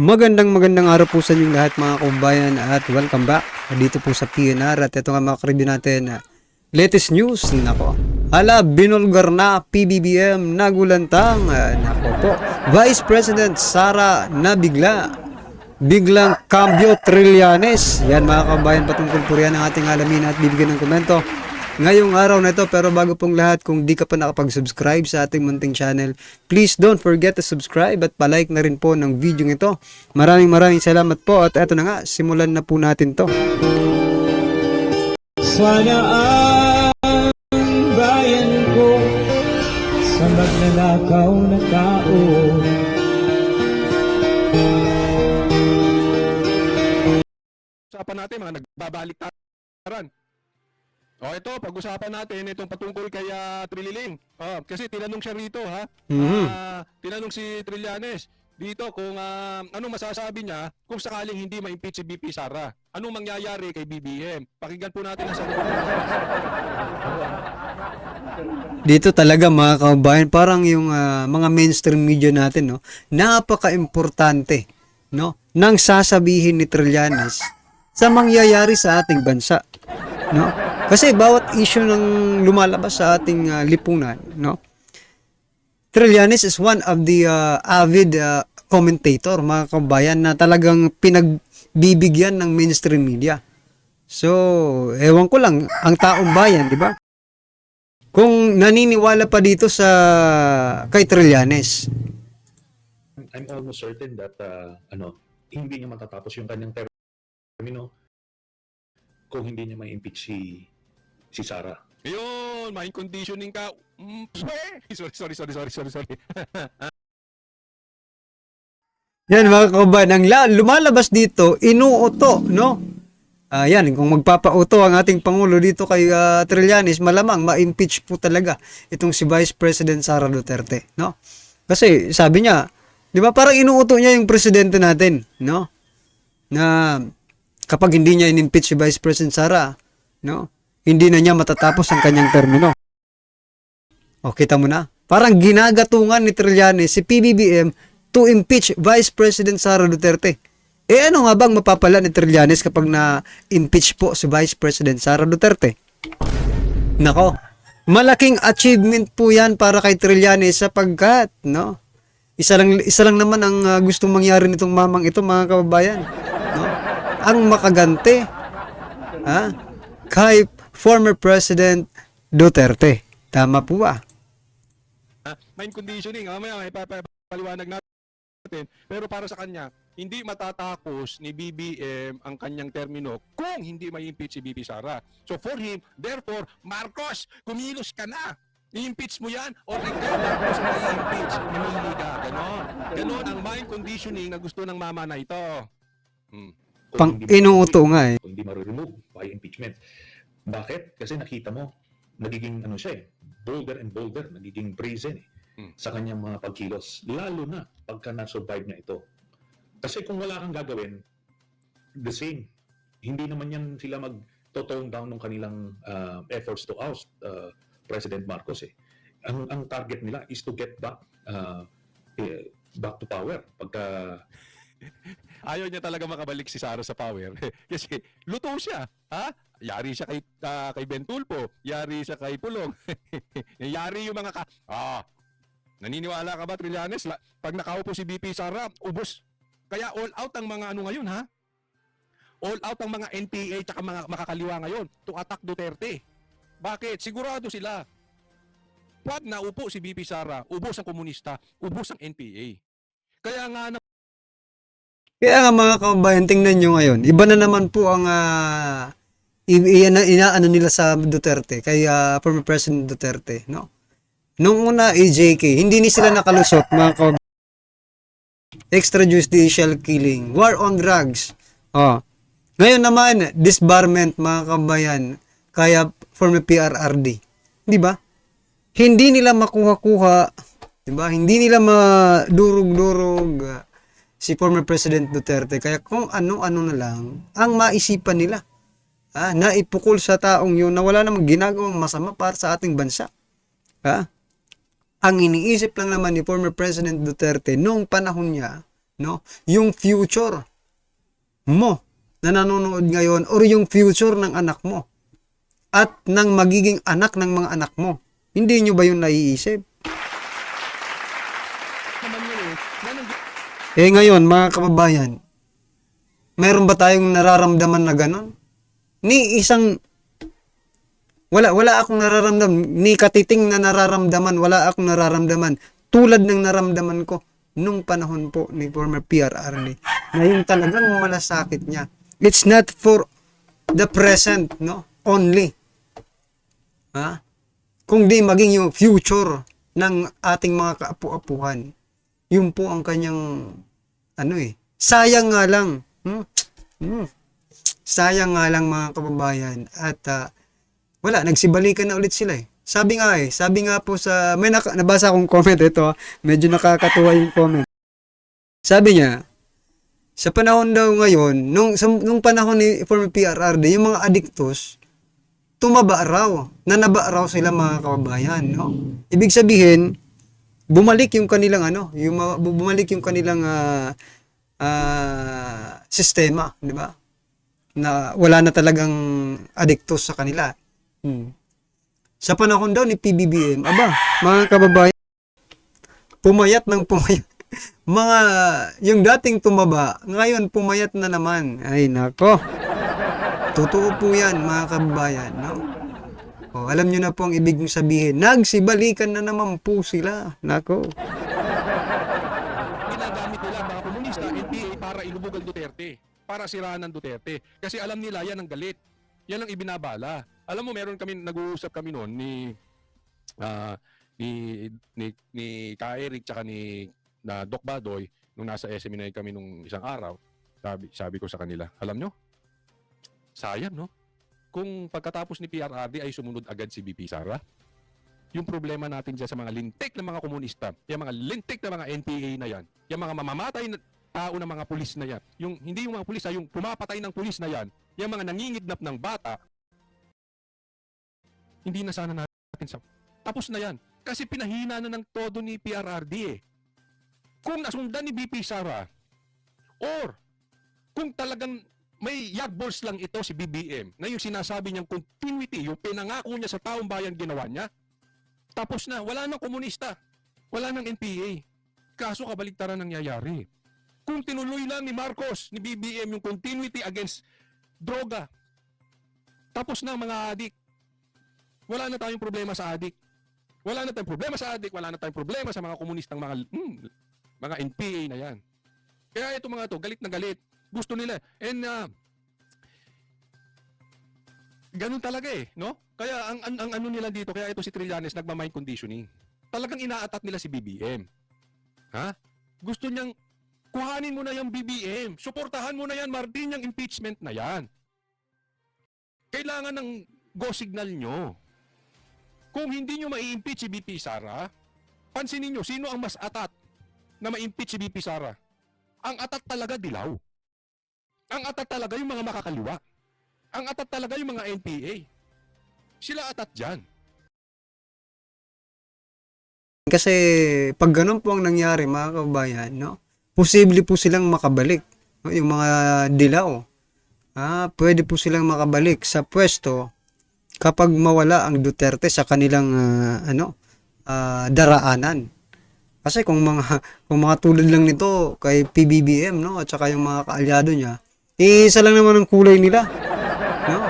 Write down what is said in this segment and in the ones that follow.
Magandang araw po sa inyong lahat mga kaumbayan at welcome back dito po sa PNR at ito nga mga ka-review natin latest news. Nako, binulgar na PBBM nagulantang nako po, Vice President Sara na biglang cambio Trillanes. Yan mga kaumbayan, patungkol po riyan ang ating alamin at bibigyan ng komento ngayong araw na ito. Pero bago pong lahat, kung di ka pa nakapag-subscribe sa ating munting channel, please don't forget to subscribe at palike na rin po ng video ito. Maraming salamat po at eto na nga, simulan na po natin to. Sana ang bayan ko sa magnanakaw na tao Usapan natin mga nagbabaliktaran. O ito, pag-usapan natin itong patungkol kay Trililing. Kasi tinanong siya rito ha. Tinanong si Trillanes dito kung anong masasabi niya kung sakaling hindi ma-impeach si BP Sara. Anong mangyayari kay BBM? Pakinggan po natin ang sagot. Dito talaga mga kabayan, parang yung mga mainstream media natin, no, napaka-importante, no, nang sasabihin ni Trillanes sa mangyayari sa ating bansa, no? Kasi bawat issue ng lumalabas sa ating lipunan, no, Trillanes is one of the avid commentator, mga kabayan, na talagang pinagbibigyan ng mainstream media. So, ewan ko lang, ang taong bayan, di ba? Kung naniniwala pa dito sa kay Trillanes. I'm almost certain that hindi niya matatapos yung kanyang termino kung hindi niya ma-impeach si Sara. Ayun, mind conditioning ka. Sorry. Yan mga kabayan, ang lumalabas dito, inuuto, no? Yan, kung magpapauto ang ating Pangulo dito kay Trillanes, malamang ma-impeach po talaga itong si Vice President Sara Duterte, no? Kasi sabi niya, di ba, parang inuuto niya yung presidente natin, no? Na kapag hindi niya in-impeach si Vice President Sara, no, hindi na niya matatapos ang kanyang termino. O, kita mo na? Parang ginagatungan ni Trillanes si PBBM to impeach Vice President Sara Duterte. Ano nga bang mapapala ni Trillanes kapag na-impeach po si Vice President Sara Duterte? Nako, malaking achievement po yan para kay Trillanes sapagkat, no, isa lang naman ang gustong mangyari nitong mamang ito, mga kababayan, no? Ang makagante kay former President Duterte. Tama po ba? Mind conditioning, mamaya may paliwanag natin. Pero para sa kanya, hindi matatapos ni BBM ang kanyang termino kung hindi ma-impeach si BP Sara. So for him, therefore, Marcos, kumilos ka na. I-impeach mo yan o ikaw, Marcos, na-impeach. Mamili ka. Ganon ang mind conditioning na gusto ng mama na ito. Pang inuuto nga eh. Kung hindi ma-remove by impeachment. Bakit? Kasi nakita mo, nagiging bolder and bolder, nagiging brazen sa kanyang mga pagkilos. Lalo na pagka na-survive niya ito. Kasi kung wala kang gagawin, the same. Hindi naman yan sila mag-tone down ng kanilang efforts to oust President Marcos eh. Ang target nila is to get back to power. Pagka Ayaw niya talaga makabalik si Sara sa power. Kasi luto siya. Yari siya kay Ben Tulfo. Yari siya kay Pulong. Yari yung mga naniniwala ka ba, Trillanes? Pag nakaupo si BP Sara, ubos. Kaya all out ang mga ngayon ha? All out ang mga NPA at mga makakaliwa ngayon to attack Duterte. Bakit? Sigurado sila. Pag naupo si BP Sara, ubos ang komunista, ubos ang NPA. Kaya nga Mga kabayan, tingnan nyo ngayon. Iba na naman po ang inaano nila sa Duterte, kay former President Duterte, no? Nung una, AJK, hindi ni sila nakalusot, mga kabayan. Extrajudicial killing, war on drugs. Ngayon naman, disbarment, mga kabayan, kaya former PRRD. Di ba? Hindi nila makuha-kuha, di ba? Hindi nila madurog-durog si former President Duterte. Kaya kung ano-ano na lang ang maisipan nila, naipukol sa taong yun na wala namang ginagawang masama para sa ating bansa. Ang iniisip lang naman ni former President Duterte noong panahon niya, no? Yung future mo na nanonood ngayon or yung future ng anak mo at ng magiging anak ng mga anak mo. Hindi nyo ba yun naiisip? Naman yun eh. Ngayon, mga kababayan, meron ba tayong nararamdaman na ganon? Wala akong nararamdaman. Ni katiting na nararamdaman, wala akong nararamdaman. Tulad ng naramdaman ko nung panahon po ni former PRRD. Na yung talagang malasakit niya. It's not for the present, no? Only. Ha? Kung di maging yung future ng ating mga kaapu-apuhan. Yun po ang kanyang, sayang nga lang. Sayang nga lang mga kababayan. At, nagsibalikan na ulit sila eh. Sabi nga po sa, may nabasa akong comment ito, medyo nakakatuwa yung comment. Sabi niya, sa panahon daw ngayon, nung panahon ni former PRRD, yung mga adiktos, tumaba raw, nanaba raw sila mga kababayan, no? Ibig sabihin, bumalik yung kanilang bumalik yung kanilang sistema, di ba? Na wala na talagang adiktos sa kanila. Sa panahon daw ni PBBM, mga kababayan, pumayat. Yung dating tumaba, ngayon pumayat na naman. Ay, nako. Totoo po yan, mga kababayan, no? Alam nyo na po ang ibig sabihin. Nagsibalikan na naman po sila. Nako. Ginagamit nila mga komunista, NPA para ilubog ang Duterte. Para siraan ang Duterte. Kasi alam nila yan ang galit. Yan ang ibinabala. Alam mo, nag-uusap kami noon ni Ka Eric tsaka ni Doc Badoy nung nasa SMNI kami nung isang araw. Sabi ko sa kanila, alam nyo, sayang no? Kung pagkatapos ni PRRD ay sumunod agad si BP Sara, yung problema natin dyan sa mga lintik na mga komunista, yung mga lintik na mga NPA na yan, yung mga mamamatay na tao ng mga pulis na yan, hindi yung mga pulis, yung pumapatay ng pulis na yan, yung mga nangingidnap ng bata, hindi na sana natin tapos na yan. Kasi pinahina na ng todo ni PRRD eh. Kung nasundan ni BP Sara, or kung talagang may yagballs lang ito si BBM, na yung sinasabi niyang continuity, yung pinangako niya sa taong bayan ginawa niya, tapos na, wala nang komunista, wala nang NPA. Kaso kabaligtaran nangyayari. Kung tinuloy lang ni Marcos, ni BBM, yung continuity against droga, tapos na mga adik, wala na tayong problema sa adik. Wala na tayong problema sa adik, wala na tayong problema sa mga komunistang mga NPA na yan. Kaya ito mga to, galit na galit. Gusto nila. And ganun talaga eh, no? Kaya ang ano nila dito, kaya ito si Trillanes nagma-mind conditioning. Talagang inaatat nila si BBM. Ha? Gusto niyang kuhanin mo na yung BBM. Suportahan mo na yan, Martin, yung impeachment na yan. Kailangan ng go signal nyo. Kung hindi nyo ma-impeach si BP Sara, pansinin nyo, sino ang mas atat na ma-impeach si BP Sara? Ang atat talaga dilaw. Ang atat talaga yung mga makakaliwa. Ang atat talaga yung mga NPA. Sila atat dyan. Kasi pag ganun po ang nangyari mga kababayan, no? Posible po silang makabalik. No? Yung mga dilaw. Pwede po silang makabalik sa pwesto kapag mawala ang Duterte sa kanilang daraanan. Kasi kung mga tulad lang nito kay PBBM, no, at saka yung mga kaalyado niya, isa lang naman ang kulay nila. No?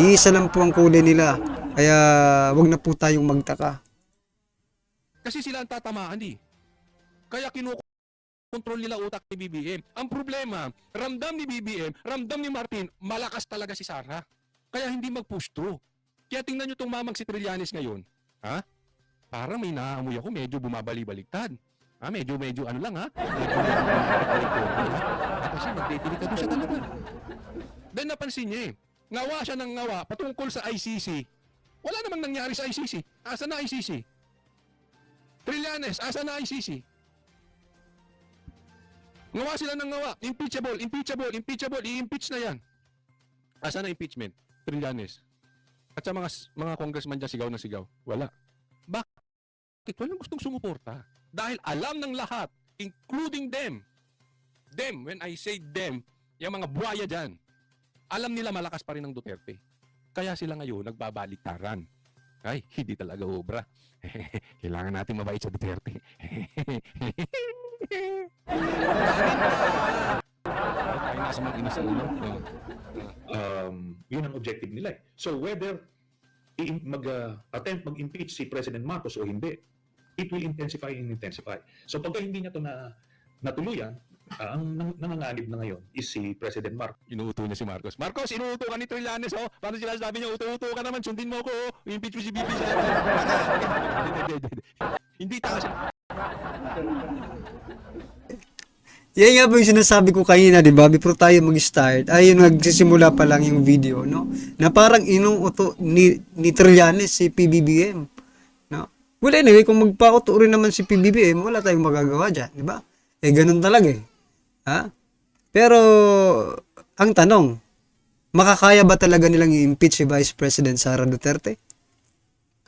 Isa lang po ang kulay nila. Kaya wag na po tayong magtaka. Kasi sila ang tatamaan eh. Kaya kinukontrol nila utak ni BBM. Ang problema, ramdam ni BBM, ramdam ni Martin, malakas talaga si Sara. Kaya hindi mag-push through. Kaya tingnan nyo itong mamang si Trillanes ngayon. Ha? Parang may naamoy ako, medyo bumabali-baliktad. Medyo ano lang ha? Kasi nagdedelikado siya talaga. Then napansin niya eh. Ngawa siya ng ngawa patungkol sa ICC. Wala namang nangyari sa ICC. Asa na ICC? Trillanes, asa na ICC? Ngawa sila ng ngawa. Impeachable, i-impeach na yan. Asa na impeachment? Trillanes. At sa mga congressman dyan, sigaw na sigaw. Wala. Bakit? Walang gustong sumuporta. Dahil alam ng lahat, including them, Them, when I say them, yung mga buhaya dyan, alam nila malakas pa rin ang Duterte. Kaya sila ngayon nagbabaliktaran. Ay, hindi talaga obra. Kailangan natin mabait sa Duterte. Ay, nasa mag-inis sa ulo. Yun ang objective nila eh. So whether attempt mag-impeach si President Marcos o hindi, it will intensify and intensify. So pagka hindi niya to natuluyan, ang nanganganib na ngayon is si President Marcos. Inuuto niya si Marcos. Marcos, inuuto ka ni Trillanes, oh. Paano sila sabi niya, uto-uto ka naman, sundin mo ko, oh. Impeach mo si BP sa Hindi tanga siya. Yan nga po yung sinasabi ko kanina, di ba? Before tayo mag-start, ay yung nagsisimula pa lang yung video, no? Na parang inuuto ni Trillanes si PBBM, no? Well, anyway, kung magpauto rin naman si PBBM, wala tayong magagawa dyan, di ba? Eh, ganun talaga eh. Ha? Pero, ang tanong, makakaya ba talaga nilang i-impeach si Vice President Sara Duterte?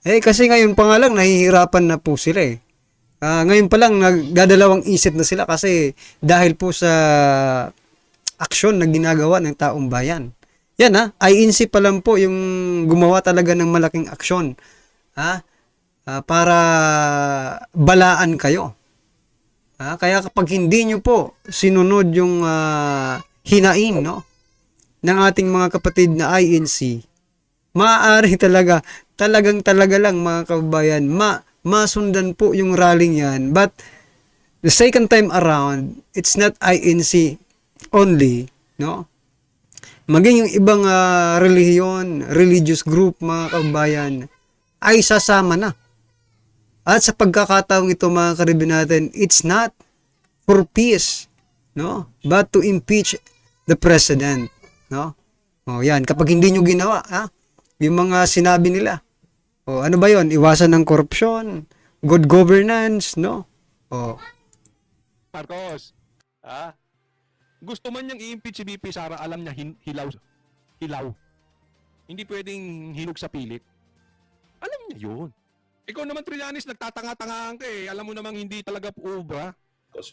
Eh, kasi ngayon pa nga lang, nahihirapan na po sila eh. Ngayon pa lang, nagdadalawang isip na sila kasi dahil po sa aksyon na ginagawa ng taong bayan. Yan ha, INC pa lang po yung gumawa talaga ng malaking aksyon. Ha? Para balaan kayo. Kaya kapag hindi nyo po sinunod yung hinaing, no, ng ating mga kapatid na INC, maaari talaga lang mga kababayan, masundan po yung rallying yan. But the second time around, it's not INC only, no? Maging yung ibang relihiyon, religious group, mga kababayan, ay sasama na. At sa pagkakataong ito, mga karibin natin, it's not for peace, no? But to impeach the president, no? O yan, kapag hindi nyo ginawa, yung mga sinabi nila, o ano ba yon? Iwasan ng korupsyon, good governance, no? O, Marcos, gusto man niyang i-impeach si BP Sara, alam niya hilaw. Hindi pwedeng hinog sa pilit. Alam niya yun. Ikaw naman, Trillanes, nagtatanga-tangaan ka eh. Alam mo namang hindi talaga obra.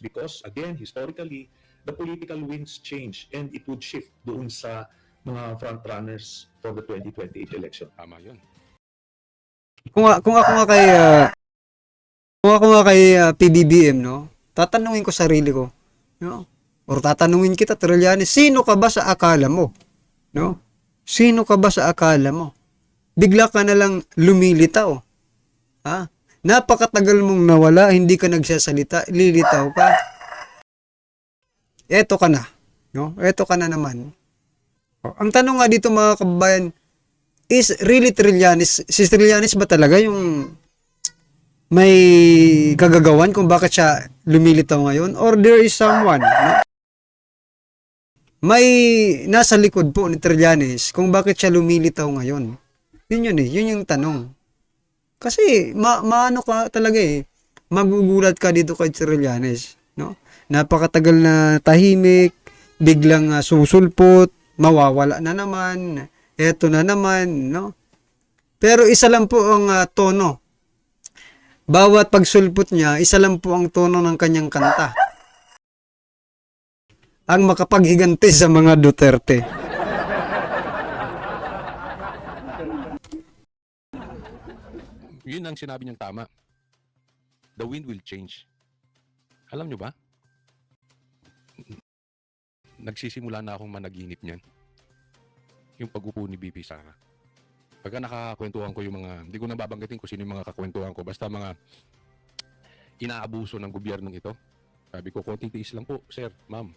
Because again, historically, the political winds change and it would shift doon sa mga frontrunners for the 2028 election. Tama yun. kung ako nga kay PBBM, no? Tatanungin ko sarili ko, no? Or tatanungin kita, Trillanes, sino ka ba sa akala mo? No? Sino ka ba sa akala mo? Bigla ka na lang lumilitaw. Napakatagal mong nawala, hindi ka nagsasalita, lilitaw ka. Eto ka na, no? Eto ka na naman. Ang tanong nga dito, mga kababayan, is really Trillanes, si Trillanes ba talaga yung may kagagawan kung bakit siya lumilitaw ngayon? Or there is someone, no? May nasa likod po ni Trillanes kung bakit siya lumilitaw ngayon. Yun yung tanong. Kasi maano ka talaga eh, magugulat ka dito kay Trillanes, no? Napakatagal na tahimik, biglang susulpot, mawawala na naman, eto na naman, no? Pero isa lang po ang tono. Bawat pagsulpot niya, isa lang po ang tono ng kanyang kanta. Ang makapaghiganti sa mga Duterte. Yun ang sinabi niyang tama. The wind will change. Alam niyo ba? Nagsisimula na akong managinip niyan. Yung pag-upo ni BP Sara. Pagka nakakakwentuhan ko yung mga, hindi ko na babanggitin kung sino yung mga kakwentuhan ko, basta mga inaabuso ng gobyernong ito. Sabi ko, konting tiis lang po, sir, ma'am.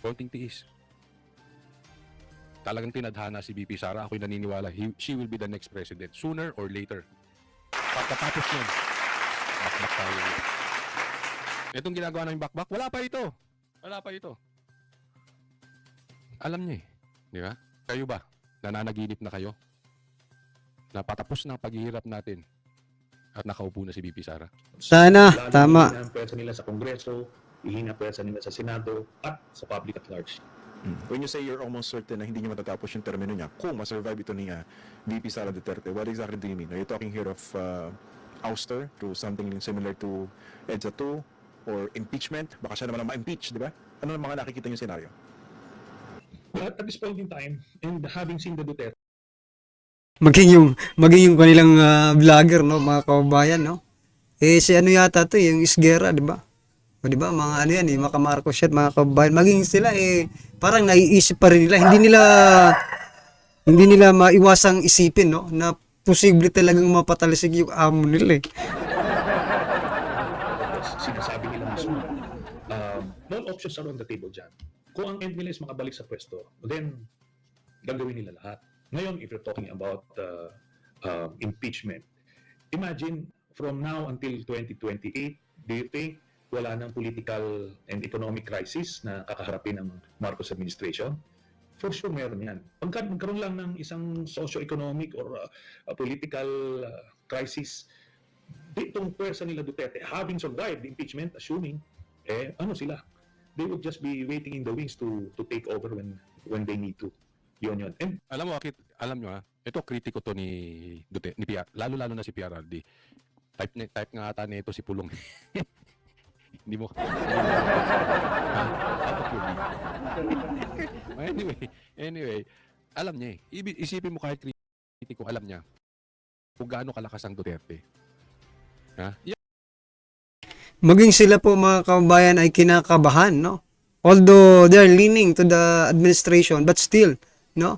Konting tiis. Talagang tinadhana si BP Sara. Ako'y naniniwala, she will be the next president. Sooner or later. Pagkatapos nun, bakbak tayo. Itong ginagawa namin bakbak, wala pa ito. Alam niyo eh. Di ba? Kayo ba? Nananaginip na kayo? Napatapos na ang paghihirap natin at nakaupo na si BP Sara. Sana, Lalo tama. ihina ang pwersa nila sa Kongreso, ihina ang pwersa nila sa Senado, at sa public at large. When you say you're almost certain na hindi niya matatapos yung termino niya, kung masurvive ito ni VP Sara Duterte, what exactly do you mean? Are you talking here of ouster through something similar to EDSA 2 or impeachment? Baka siya naman ang ma-impeach, di ba? Ano ang mga nakikita yung senaryo? But at this point in time, and having seen the Duterte, maging yung kanilang vlogger, no, mga kababayan, no. Si ano yata to, yung Isguera, di ba? O di ba, mga ano yan, mga Marcos yan, mga kababayan, maging sila parang naiisip pa rin nila, hindi nila maiwasang isipin, no, na posible talagang mapatalisig yung amo nila sinasabi nila mismo, all options are on the table dyan. Kung ang end nila is makabalik sa pwesto, then gagawin nila lahat. Ngayon, if you're talking about impeachment, imagine from now until 2028, do you think wala ng political and economic crisis na kakaharapin ng Marcos administration? For sure, meron yan. Pagka magkaroon lang ng isang socio-economic or political crisis, ditong pwersa nila Duterte, having survived the impeachment, assuming, ano sila? They would just be waiting in the wings to take over when they need to. Yun. And Alam nyo ito kritiko to ni Duterte, ni PR, lalo na si PRRD. Type nga ata nito si Pulong. Hindi mo. Anyway, alam niya isipin mo kahit kritiko, alam niya kung gaano kalakas ang Duterte. Ha? Maging sila po, mga kababayan, ay kinakabahan, no? Although they're leaning to the administration, but still, no?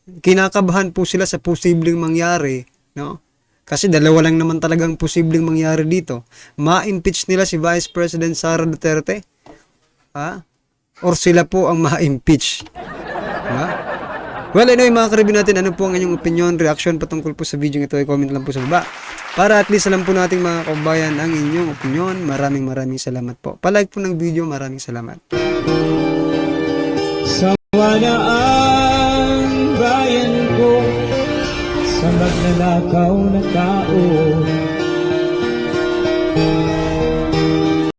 Kinakabahan po sila sa posibleng mangyari, no? Kasi dalawa lang naman talagang posibleng mangyari dito. Ma-impeach nila si Vice President Sara Duterte, or sila po ang ma-impeach. Diba? Well, anyway, mga karibin natin, ano po ang inyong opinion, reaction patungkol po sa video ito, ay comment lang po sa baba. Para at least alam po natin, mga kababayan, ang inyong opinion. Maraming salamat po. Palike po ng video, maraming salamat. Sawa na ang bayan ko sa magnanakaw na tao.